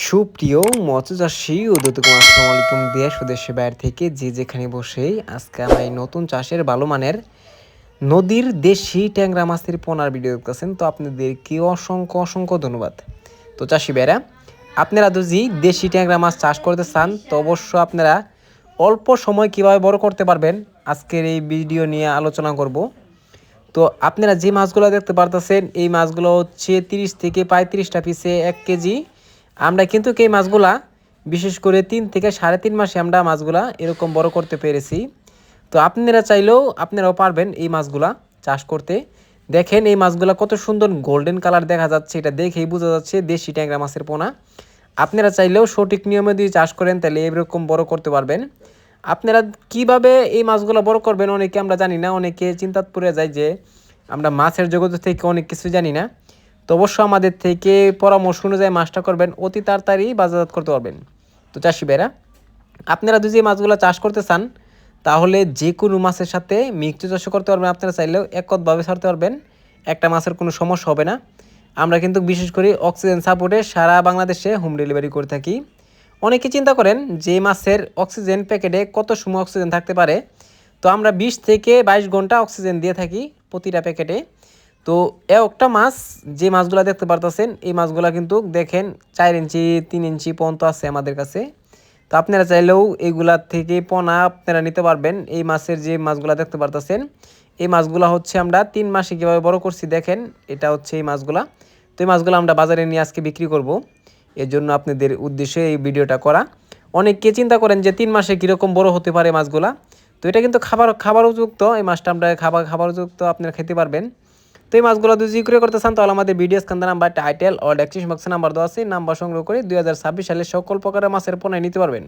সুপ্রিয় মৎস্যচাষী ও দর্শক আসসালামু আলাইকুম দেশ ও দেশের বাইরে থেকে যে যেখানে বসেই আজকে আমরা এই নতুন চাষের ভালো মানের নদীর দেশি ট্যাংরা মাছের পোনার ভিডিও দেখতেছেন। তো আপনাদেরকে অসংখ্য অসংখ্য ধন্যবাদ। তো চাষি ভাইরা, আপনারা যদি দেশি ট্যাংরা মাছ চাষ করতে চান তো অবশ্য আপনারা অল্প সময় কিভাবে বড় করতে পারবেন আজকের এই ভিডিও নিয়ে আলোচনা করব। তো আপনারা যে মাছগুলো দেখতে পারতেছেন এই মাছগুলো হচ্ছে 30 থেকে 35টা পিসে 1 কেজি। আমরা কিন্তু এই মাছগুলা বিশেষ করে 3 থেকে 3.5 মাসে আমরা মাছগুলা এরকম বড় করতে পেরেছি। তো আপনারা চাইলেও আপনারাও পারবেন এই মাছগুলা চাষ করতে। দেখেন এই মাছগুলা কত সুন্দর গোল্ডেন কালার দেখা যাচ্ছে, এটা দেখেই বোঝা যাচ্ছে দেশি ট্যাংরা মাছের পোনা। আপনারা চাইলেও সঠিক নিয়মে যদি চাষ করেন তাহলে এরকম বড় করতে পারবেন। আপনারা কিভাবে এই মাছগুলো বড় করবেন অনেকে আমরা জানি না, অনেকে চিন্তাত পড়ে যায় যে আমরা মাছের জগৎ থেকে অনেক কিছু জানি না। তো অবশ্য আমাদের থেকে পরামর্শ অনুযায়ী মাছটা করবেন, অতি তাড়াতাড়ি বাজারজাত করতে পারবেন। তো চাষি ভাইরা, আপনারা যদি মাছগুলো চাষ করতে চান তাহলে যে কোনো মাছের সাথে মিক্সড চাষ করতে পারবেন। আপনারা চাইলেও এককভাবে ছাড়তে পারবেন, একটা মাছের কোনো সমস্যা হবে না। আমরা কিন্তু বিশেষ করে অক্সিজেন সাপোর্টে সারা বাংলাদেশে হোম ডেলিভারি করে থাকি। অনেকে চিন্তা করেন যে মাছের অক্সিজেন প্যাকেটে কত সময় অক্সিজেন থাকতে পারে। তো আমরা 20 থেকে 22 ঘন্টা অক্সিজেন দিয়ে থাকি প্রতিটা প্যাকেটে। তো একটা মাছ যে মাছগুলো দেখতে পারতেছেন এই মাছগুলো কিন্তু দেখেন 4 ইঞ্চি 3 ইঞ্চি পর্যন্ত আছে আমাদের কাছে। তো আপনারা চাইলেও এইগুলার থেকে পোনা আপনারা নিতে পারবেন। এই মাছের যে মাছগুলো দেখতে পারতেছেন এই মাছগুলো হচ্ছে আমরা 3 মাসে কীভাবে বড় করছি দেখেন, এটা হচ্ছে এই মাছগুলা। তো এই মাছগুলো আমরা বাজারে নিয়ে আজকে বিক্রি করব, এর জন্য আপনাদের উদ্দেশ্যে এই ভিডিওটা করা। অনেকে চিন্তা করেন যে 3 মাসে কীরকম বড় হতে পারে মাছগুলা। তো এটা কিন্তু খাবার উপযুক্ত, এই মাছটা আমরা খাবার উপযুক্ত আপনারা খেতে পারবেন। তো এই মাছগুলো যদি জিক্রে করতে চান তাহলে আমাদের ভিডিও স্ক্যান নাম্বার টাইটেল ও ডেসক্রিপশন বক্সে নাম্বার দেওয়া আছে, নাম্বার সংগ্রহ করে 2026 সালে সকল প্রকারের মাছের পোনা নিতে পারবেন।